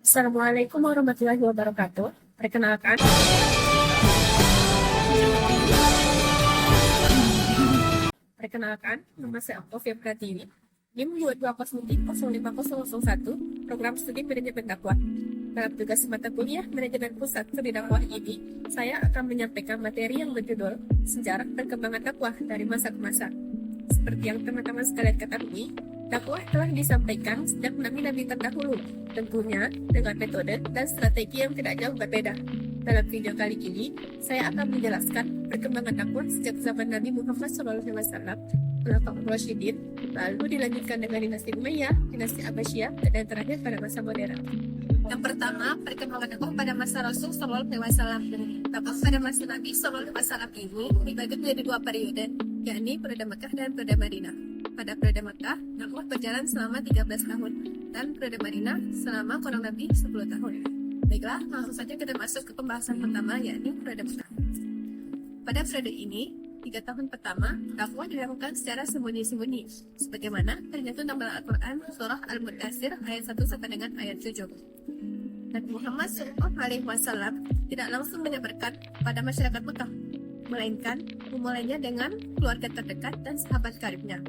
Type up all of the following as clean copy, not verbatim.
Assalamualaikum warahmatullahi wabarakatuh. Perkenalkan, nama saya Octavia Pratiwi. NIM 220305001, Program Studi Manajemen Dakwah. Dalam tugas mata kuliah Manajemen Pusat Studi Dakwah ini, saya akan menyampaikan materi yang berjudul Sejarah Perkembangan Dakwah dari Masa ke Masa. Seperti yang teman-teman sekalian ketahui, dakwah telah disampaikan sejak nabi-nabi terdahulu, tentunya dengan metode dan strategi yang tidak jauh berbeda. Dalam video kali ini, saya akan menjelaskan perkembangan dakwah sejak zaman Nabi Muhammad SAW, Khulafaur Rasyidin, lalu dilanjutkan dengan dinasti Umayyah, dinasti Abbasiyah, dan terakhir pada masa modern. Yang pertama, perkembangan dakwah pada masa Rasul SAW. Dakwah pada masa Nabi SAW ini dibagi menjadi dua periode, yakni periode Mekah dan periode Madinah. Pada periode Mekah, dakwah berjalan selama 13 tahun, dan periode Madinah selama kurang lebih 10 tahun. Baiklah, langsung saja kita masuk ke pembahasan pertama, yakni periode Mekah. Pada periode ini, 3 tahun pertama, dakwah dilakukan secara sembunyi-sembunyi, sebagaimana ternyata dalam Al-Quran surah Al-Mudaththir ayat 1 sampai dengan ayat 7. Nabi Muhammad SAW tidak langsung menyebarkan pada masyarakat Mekah, melainkan memulainya dengan keluarga terdekat dan sahabat karibnya.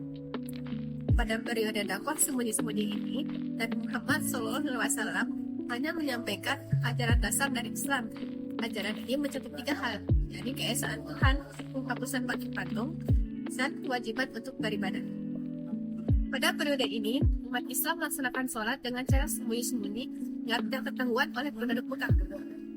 Pada periode dakwah sembunyi-sembunyi ini, Nabi Muhammad SAW hanya menyampaikan ajaran dasar dari Islam. Ajaran ini mencakup 3 hal, yakni keesaan Tuhan, penghapusan patung-patung, dan kewajiban untuk beribadah. Pada periode ini, umat Islam melaksanakan sholat dengan cara sembunyi-sembunyi yang tidak ketahuan oleh penduduk Mekah.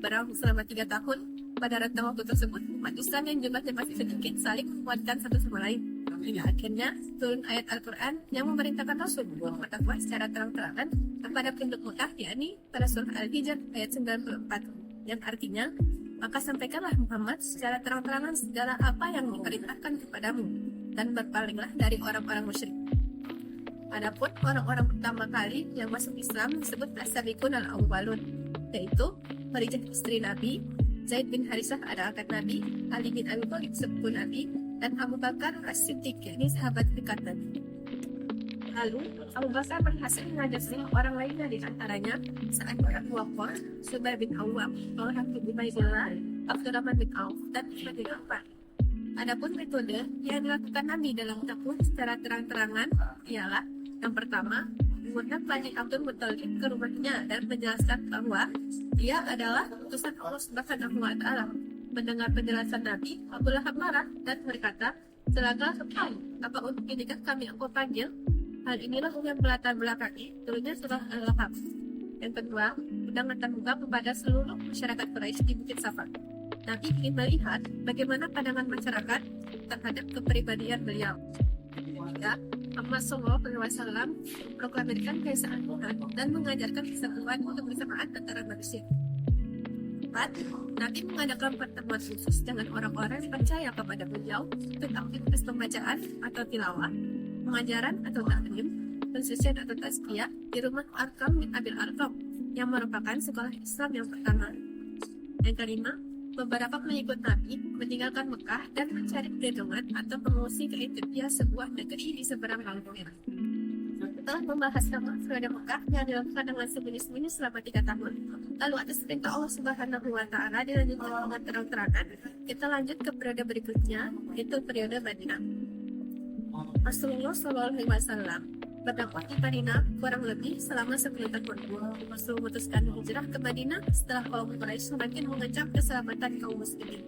Berlangsung selama 3 tahun, pada rentang waktu tersebut, umat Islam yang jumlahnya masih sedikit saling menguatkan satu sama lain. Hingga akhirnya turun ayat Al-Quran yang memerintahkan Rasul berdakwah secara terang-terangan kepada penduduk Mekah, yakni pada surah Al-Hijr ayat 94, yang artinya, maka sampaikanlah Muhammad secara terang-terangan segala apa yang diperintahkan kepadamu, dan berpalinglah dari orang-orang musyrik. Adapun orang-orang pertama kali yang masuk Islam disebut as-sabiqun al-awwalun, yaitu Khadijah istri Nabi, Zaid bin Harisah adalah angkat Nabi, Ali bin Abi Thalib sepupu Nabi, dan Abu Bakar As-Siddiq, yakni sahabat dekat Nabi. Lalu, Abu Bakar berhasil mengajak orang lainnya, di antaranya Sa'ad bin Abi Waqqas, Zubair bin Awwam, Talhah bin Ubaidillah, Abdurrahman bin Auf, dan Utsman bin Affan. Adapun metode yang dilakukan Nabi dalam dakwah secara terang-terangan ialah yang pertama, mengundang Bani Abdul Muthalib ke rumahnya dan menjelaskan bahwa dia adalah utusan Allah Subhanahu wa Ta'ala. Mendengar penjelasan Nabi, Abu Lahab marah dan berkata, "Celaka engkau, apa untuk inikah kami engkau panggil?" Hal inilah yang melatar belakangi turunnya surah Al-Lahab. Yang kedua, undangan terbuka kepada seluruh masyarakat Quraisy di Bukit Safa. Nabi ingin melihat bagaimana pandangan masyarakat terhadap kepribadian beliau. Ketiga, Muhammad SAW memproklamirkan keesaan Tuhan dan mengajarkan kesatuan untuk bersamaan antara manusia. 4. Nabi mengadakan pertemuan khusus dengan orang-orang yang percaya kepada beliau untuk aktivitas pembacaan atau tilawah, pengajaran atau taklim, pensucian atau tazkiyah di rumah Arqam bin Abil Arqam yang merupakan sekolah Islam yang pertama. Yang kelima, beberapa pengikut Nabi meninggalkan Mekah dan mencari perlindungan atau mengungsi ke Ethiopia, sebuah negeri di seberang Laut Merah. Setelah membahas nama periode Mekah yang dilakukan dengan sembunyi-sembunyi selama 3 tahun, lalu atas perintah Allah Subhanahu wa Ta'ala dilanjutkan dengan terang-terangan, kita lanjut ke periode berikutnya, yaitu periode Madinah. Rasulullah SAW berdakwah di Madinah kurang lebih selama 10 tahun. Rasul memutuskan hijrah ke Madinah setelah kaum Quraisy semakin mengancam keselamatan kaum muslimin.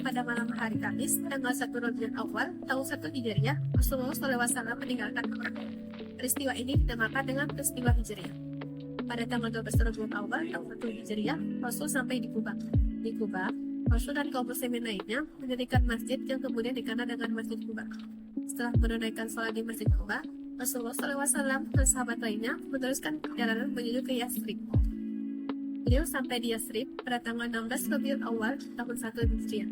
Pada malam hari Kamis, tanggal 1 Rabiul Awal tahun 1 Hijriah, Rasulullah SAW meninggalkan Mekah. Peristiwa ini dinamakan dengan peristiwa Hijriah. Pada tanggal 12 Rabiul Awal tahun 1 Hijriah, Rasul sampai di Kuba. Di Kuba, Rasul dan kaum muslimin lainnya mendirikan masjid yang kemudian dikenal dengan Masjid Kuba. Setelah menunaikan sholat di Masjid Kuba, Rasulullah SAW dan sahabat lainnya meneruskan perjalanan menuju ke Yathrib. Beliau sampai di Yathrib pada tanggal 16 Rabiul Awal tahun 1 Hijriah.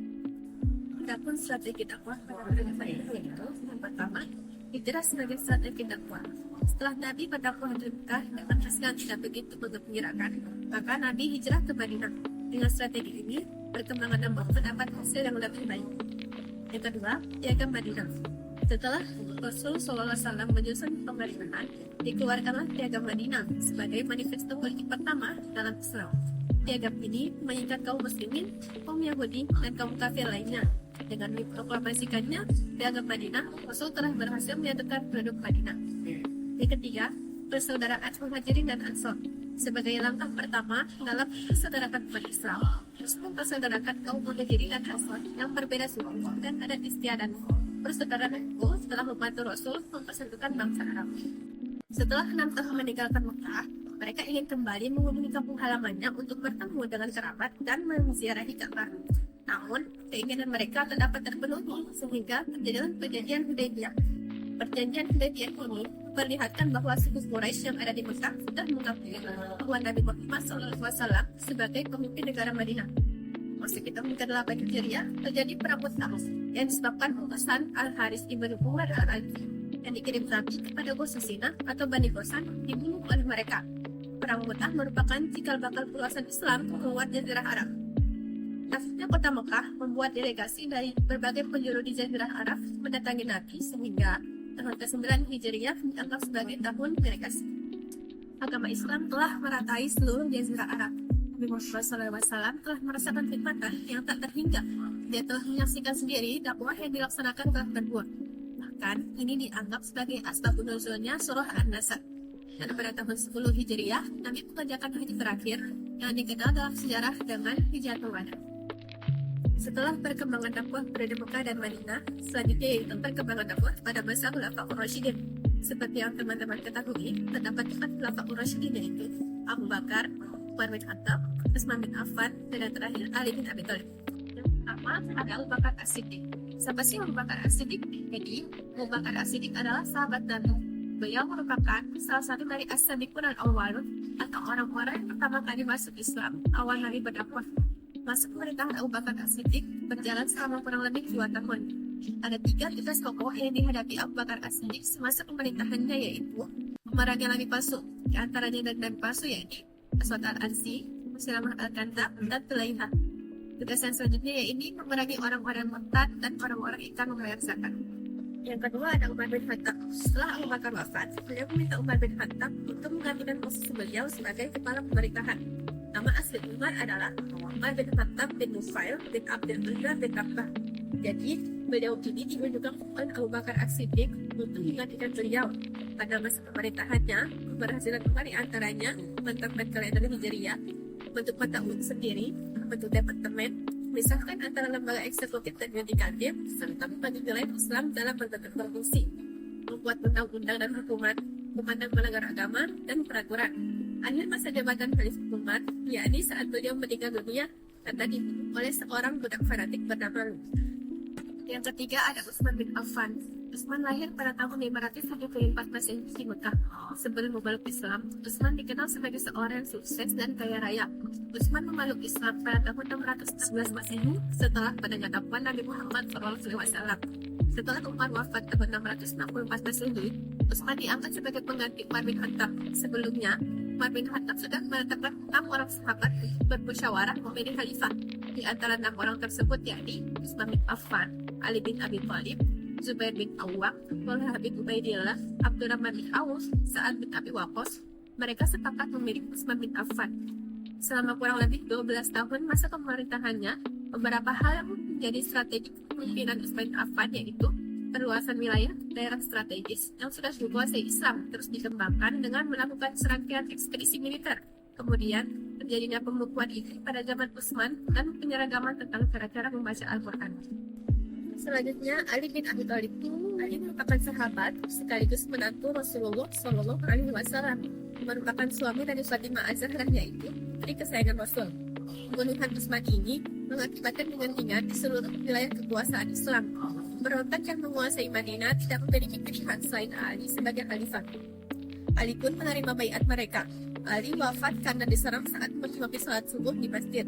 Adapun strategi dakwah pada periode Madinah yaitu yang pertama, hijrah sebagai strategi dakwah. Setelah Nabi berdakwah di Mekah dengan hasil yang tidak begitu mengembirakan, maka Nabi hijrah ke Madinah. Dengan strategi ini, perkembangan dakwah mendapat hasil yang lebih baik. Yang kedua, piagam Madinah. Setelah Rasul SAW menyusun pemerintahan, dikeluarkanlah Piagam Madinah sebagai manifesto politik pertama dalam Islam. Piagam ini mengikat kaum muslimin, kaum Yahudi, dan kaum kafir lainnya. Dengan diproklamasikannya Piagam Madinah, Rasul telah berhasil menyatukan penduduk Madinah. Yang ketiga, persaudaraan Muhajirin dan Ansor. Sebagai langkah pertama dalam persaudaraan umat Islam, Rasul mempersaudarakan kaum Muhajirin dan Ansor yang berbeda suku dan adat istiadat. Persaudaraan itu setelah membantu Rasul mempersatukan bangsa Arab. Setelah 6 tahun meninggalkan Mekah, mereka ingin kembali mengunjungi kampung halamannya untuk bertemu dengan kerabat dan menziarahi Ka'bah. Namun, keinginan mereka tak dapat terpenuhi sehingga terjadilah perjanjian Hudaybiyah. Perjanjian Hudaybiyah ini memperlihatkan bahwa suku Quraisy yang ada di Mekah sudah mengakui bahwa Nabi Muhammad SAW sebagai pemimpin negara Madinah. Masuk tahun ke-8 Hijriah terjadi perang Mu'tah yang disebabkan utusan Al-Haris ibn Umar al-Azdi yang dikirim Nabi kepada Ghosasina atau Bani Ghosan dibunuh oleh mereka. Perang Mu'tah merupakan cikal bakal perluasan Islam keluar Jazirah Arab. Nasibnya kota Mekah membuat delegasi dari berbagai penjuru di Jazirah Arab mendatangi Nabi sehingga tahun ke-9 Hijriah dianggap sebagai tahun delegasi. Agama Islam telah meratai seluruh Jazirah Arab. Nabi Muhammad SAW telah merasakan nikmatan yang tak terhingga. Dia telah menyaksikan sendiri dakwah yang dilaksanakan telah terbuat. Bahkan ini dianggap sebagai asbabun nuzulnya surah An-Nasa. Dan pada tahun 10 Hijriah, Nabi mengerjakan haji terakhir yang dikenal dalam sejarah dengan Hijatul Wada. Setelah perkembangan dakwah pada Mekah dan Madinah, selanjutnya yaitu perkembangan dakwah pada masa Khulafaur Rasyidin. Seperti yang teman-teman ketahui, terdapat 4 Khulafaur Rasyidin yaitu Abu Bakar, Umar bin Khattab, Utsman bin Affan, dan yang terakhir Ali bin Abi Thalib. Yang pertama ada Abu Bakar As-Siddiq. Siapa sih Abu Bakar As-Siddiq? Jadi, Abu Bakar As-Siddiq adalah sahabat Nabi. Beliau merupakan salah satu dari As-Sabiqun al-Awwalun atau orang-orang yang pertama kali masuk Islam awal Nabi berdakwah. Masa pemerintahan Abu Bakar As-Siddiq berjalan selama kurang lebih 2 tahun. Ada 3 tugas pokok yang dihadapi Abu Bakar As-Siddiq semasa pemerintahannya yaitu memerangi nabi palsu, di antaranya nabi palsu yaitu Aswad al-Ansi, Musailamah al-Kadzdzab, dan Tulaihah. Tugas yang selanjutnya yaitu memerangi orang-orang murtad dan orang-orang yang akan membayar zakat. Yang kedua ada Umar bin Khattab. Setelah Abu Bakar wafat, beliau meminta Umar bin Khattab untuk menggantikan posisi beliau sebagai kepala pemerintahan. Nama asli Umar adalah Umar bin Khattab bin Nufail bin Abdullah bin Rabbah. Jadi, beliau ini diunjukkan oleh Abu Bakar As-Siddiq untuk menggantikan beliau. Pada masa pemerintahannya, keberhasilan Umar antaranya memantapkan kalender Hijriah, bentuk mata uang sendiri, bentuk departemen, memisahkan antara lembaga eksekutif dan yudikatif, serta membagi nilai Islam dalam berbagai fungsi, membuat undang-undang dan hukuman, memandang melanggar agama, dan peraturan. Akhir masa jabatan Khalifah Umar, yakni saat beliau meninggal dunia karena dibunuh oleh seorang budak fanatik bernama Lut. Yang ketiga ada Utsman bin Affan. Utsman lahir pada tahun 574 Masehi di Mekah. Sebelum memeluk Islam, Utsman dikenal sebagai seorang yang sukses dan kaya raya. Utsman memeluk Islam pada tahun 611 Masehi setelah padanya dakwah Nabi Muhammad SAW. Setelah Umar wafat tahun 664 Masehi, Utsman diangkat sebagai pengganti Umar bin Khattab. Sebelumnya, Umar bin Khattab sudah menetapkan 6 orang sahabat untuk bermusyawarah memilih khalifah. Di antara 6 orang tersebut yakni Utsman bin Affan, Ali bin Abi Thalib, Zubair bin Awwam, Talha bin Ubaidillah, Abdurrahman bin Auf, Sa'ad bin Abi Waqqas. Mereka sepakat memilih Utsman bin Affan. Selama kurang lebih 12 tahun masa pemerintahannya, beberapa hal yang menjadi strategi kepemimpinan Utsman bin Affan yaitu perluasan wilayah daerah strategis yang sudah dikuasai Islam terus dikembangkan dengan melakukan serangkaian ekspedisi militer. Kemudian terjadinya pembukuan ini pada zaman Utsman dan penyeragaman tentang cara-cara membaca Al-Quran. Selanjutnya Ali bin Abi Thalib. Ali merupakan sahabat sekaligus menantu Rasulullah Shallallahu Alaihi Wasallam, merupakan suami dari Fatimah Az-Zahra yaitu putri kesayangan Rasul. Pembunuhan Utsman ini mengakibatkan kegentingan di seluruh wilayah kekuasaan Islam. Berontak yang menguasai Madinah tidak memiliki pilihan selain Ali sebagai khalifah. Ali pun menerima baiat mereka. Ali wafat karena diserang saat mengimami salat subuh di masjid.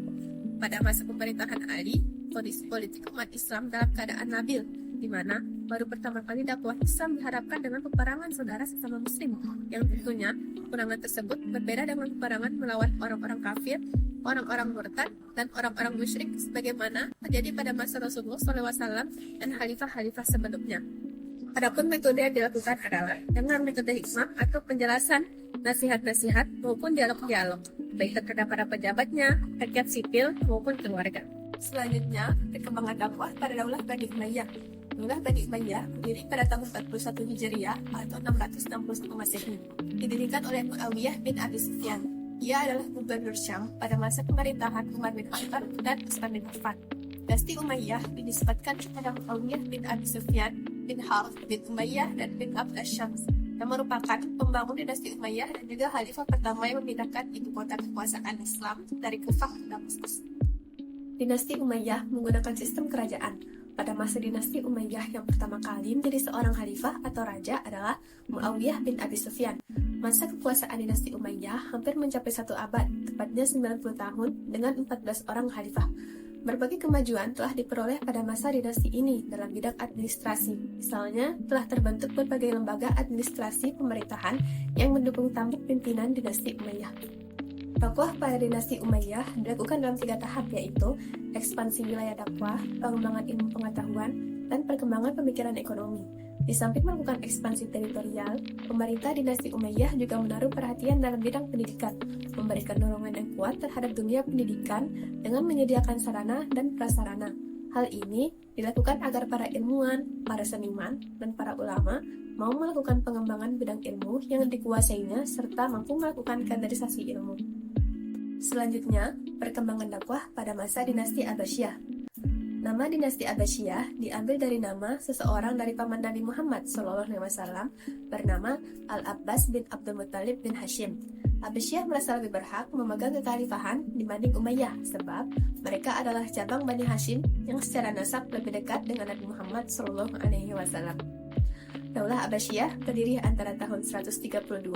Pada masa pemerintahan Ali, kondisi politik umat Islam dalam keadaan labil, di mana baru pertama kali dakwah Islam dihadapkan dengan peperangan saudara sesama Muslim, yang tentunya peperangan tersebut berbeda dengan peperangan melawan orang-orang kafir, orang-orang murtad, dan orang-orang musyrik sebagaimana terjadi pada masa Rasulullah SAW dan khalifah-khalifah sebelumnya. Adapun metode yang dilakukan adalah dengan metode hikmah atau penjelasan nasihat-nasihat maupun dialog-dialog, baik terhadap para pejabatnya, rakyat sipil maupun keluarga. Selanjutnya, perkembangan dakwah pada Daulah Bani Umayyah. Daulah Bani Umayyah berdiri pada tahun 41 Hijriah atau 661 Masehi. Didirikan oleh Muawiyah bin Abi Sufyan. Ia adalah gubernur Syam pada masa pemerintahan Umar bin Khattab dan Utsman bin Affan. Dinasti Umayyah dinisbatkan kepada Muawiyah bin Abi Sufyan bin Harith bin Umayyah dan bin Abd Ash-Shams, yang merupakan pembangun dinasti Umayyah dan juga khalifah pertama yang memindahkan ibu kota kekuasaan Islam dari Kufah ke Damaskus. Dinasti Umayyah menggunakan sistem kerajaan. Pada masa dinasti Umayyah yang pertama kali menjadi seorang khalifah atau raja adalah Muawiyah bin Abi Sufyan. Masa kekuasaan dinasti Umayyah hampir mencapai 1 abad, tepatnya 90 tahun dengan 14 orang khalifah. Berbagai kemajuan telah diperoleh pada masa dinasti ini dalam bidang administrasi. Misalnya, telah terbentuk berbagai lembaga administrasi pemerintahan yang mendukung tampuk pimpinan dinasti Umayyah. Dakwah pada dinasti Umayyah dilakukan dalam 3 tahap, yaitu ekspansi wilayah dakwah, pengembangan ilmu pengetahuan, dan perkembangan pemikiran ekonomi. Di samping melakukan ekspansi teritorial, pemerintah dinasti Umayyah juga menaruh perhatian dalam bidang pendidikan, memberikan dorongan yang kuat terhadap dunia pendidikan dengan menyediakan sarana dan prasarana. Hal ini dilakukan agar para ilmuwan, para seniman, dan para ulama mau melakukan pengembangan bidang ilmu yang dikuasainya serta mampu melakukan kaderisasi ilmu. Selanjutnya, perkembangan dakwah pada masa dinasti Abbasiyah. Nama dinasti Abbasiyah diambil dari nama seseorang dari paman Nabi Muhammad SAW bernama Al-Abbas bin Abdul Muttalib bin Hashim. Abbasiyah merasa lebih berhak memegang kekhalifahan dibanding Umayyah sebab mereka adalah cabang Bani Hashim yang secara nasab lebih dekat dengan Nabi Muhammad SAW. Daulah Abbasiyah terdiri antara tahun 132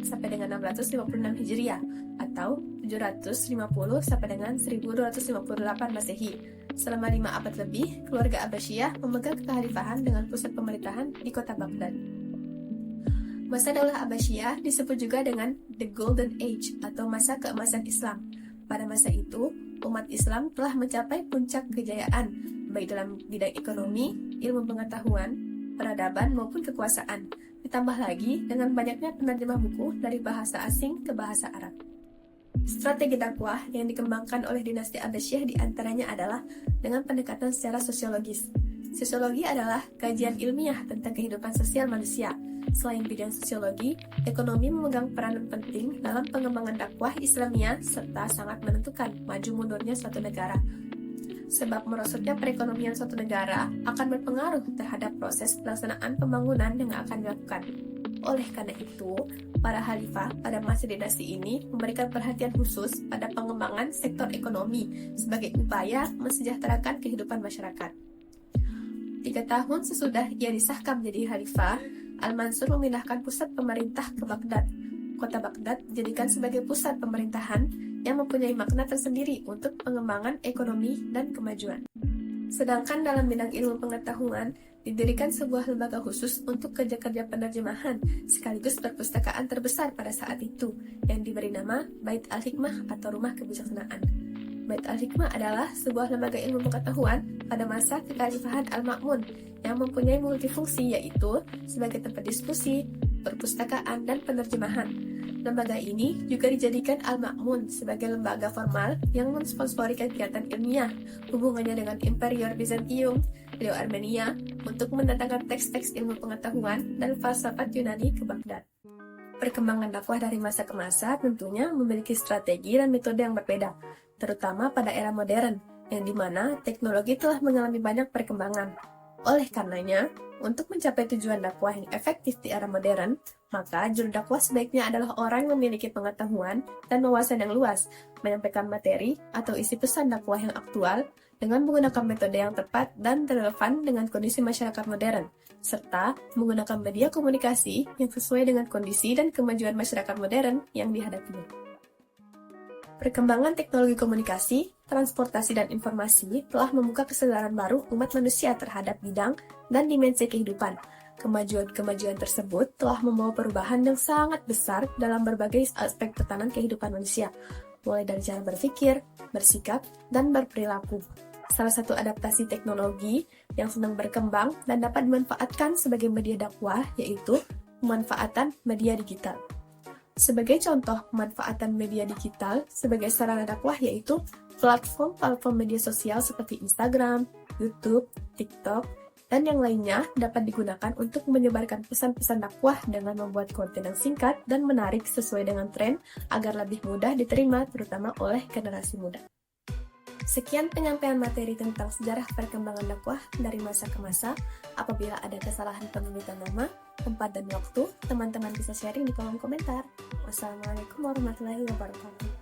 sampai dengan 656 Hijriah atau 750 sampai dengan 1258 Masehi. Selama 5 abad lebih, keluarga Abbasiyah memegang kekhalifahan dengan pusat pemerintahan di kota Baghdad. Masa Daulah Abbasiyah disebut juga dengan The Golden Age atau masa keemasan Islam. Pada masa itu, umat Islam telah mencapai puncak kejayaan, baik dalam bidang ekonomi, ilmu pengetahuan, peradaban maupun kekuasaan. Ditambah lagi dengan banyaknya penerjemah buku dari bahasa asing ke bahasa Arab. Strategi dakwah yang dikembangkan oleh dinasti Abbasiyah diantaranya adalah dengan pendekatan secara sosiologis. Sosiologi adalah kajian ilmiah tentang kehidupan sosial manusia. Selain bidang sosiologi, ekonomi memegang peranan penting dalam pengembangan dakwah Islamiyah serta sangat menentukan maju mundurnya suatu negara. Sebab merosotnya perekonomian suatu negara akan berpengaruh terhadap proses pelaksanaan pembangunan yang akan dilakukan. Oleh karena itu, para khalifah pada masa dinasti ini memberikan perhatian khusus pada pengembangan sektor ekonomi sebagai upaya mensejahterakan kehidupan masyarakat. 3 tahun sesudah ia disahkan menjadi khalifah, Al-Mansur memindahkan pusat pemerintah ke Baghdad. Kota Baghdad dijadikan sebagai pusat pemerintahan yang mempunyai makna tersendiri untuk pengembangan ekonomi dan kemajuan. Sedangkan dalam bidang ilmu pengetahuan, didirikan sebuah lembaga khusus untuk kerja-kerja penerjemahan sekaligus perpustakaan terbesar pada saat itu yang diberi nama Bait Al-Hikmah atau Rumah Kebijaksanaan. Bait Al-Hikmah adalah sebuah lembaga ilmu pengetahuan pada masa kekhalifahan Al-Ma'mun yang mempunyai multifungsi yaitu sebagai tempat diskusi, perpustakaan, dan penerjemahan. Lembaga ini juga dijadikan Al-Ma'mun sebagai lembaga formal yang mensponsori kegiatan ilmiah hubungannya dengan Imperium Bizantium, beliau Armenia, untuk mendatangkan teks-teks ilmu pengetahuan dan falsafat Yunani ke Baghdad. Perkembangan dakwah dari masa ke masa tentunya memiliki strategi dan metode yang berbeda, terutama pada era modern, yang dimana teknologi telah mengalami banyak perkembangan. Oleh karenanya, untuk mencapai tujuan dakwah yang efektif di era modern, maka juru dakwah sebaiknya adalah orang yang memiliki pengetahuan dan wawasan yang luas, menyampaikan materi atau isi pesan dakwah yang aktual dengan menggunakan metode yang tepat dan relevan dengan kondisi masyarakat modern, serta menggunakan media komunikasi yang sesuai dengan kondisi dan kemajuan masyarakat modern yang dihadapinya. Perkembangan teknologi komunikasi, transportasi, dan informasi telah membuka kesadaran baru umat manusia terhadap bidang dan dimensi kehidupan. Kemajuan-kemajuan tersebut telah membawa perubahan yang sangat besar dalam berbagai aspek tatanan kehidupan manusia, mulai dari cara berpikir, bersikap, dan berperilaku. salah satu adaptasi teknologi yang sedang berkembang dan dapat dimanfaatkan sebagai media dakwah, yaitu pemanfaatan media digital. Sebagai contoh pemanfaatan media digital sebagai sarana dakwah yaitu platform media sosial seperti Instagram, YouTube, TikTok, dan yang lainnya dapat digunakan untuk menyebarkan pesan-pesan dakwah dengan membuat konten yang singkat dan menarik sesuai dengan tren agar lebih mudah diterima terutama oleh generasi muda. Sekian penyampaian materi tentang sejarah perkembangan dakwah dari masa ke masa. Apabila ada kesalahan penulisan nama, tempat, dan waktu, teman-teman bisa sharing di kolom komentar. Wassalamualaikum warahmatullahi wabarakatuh.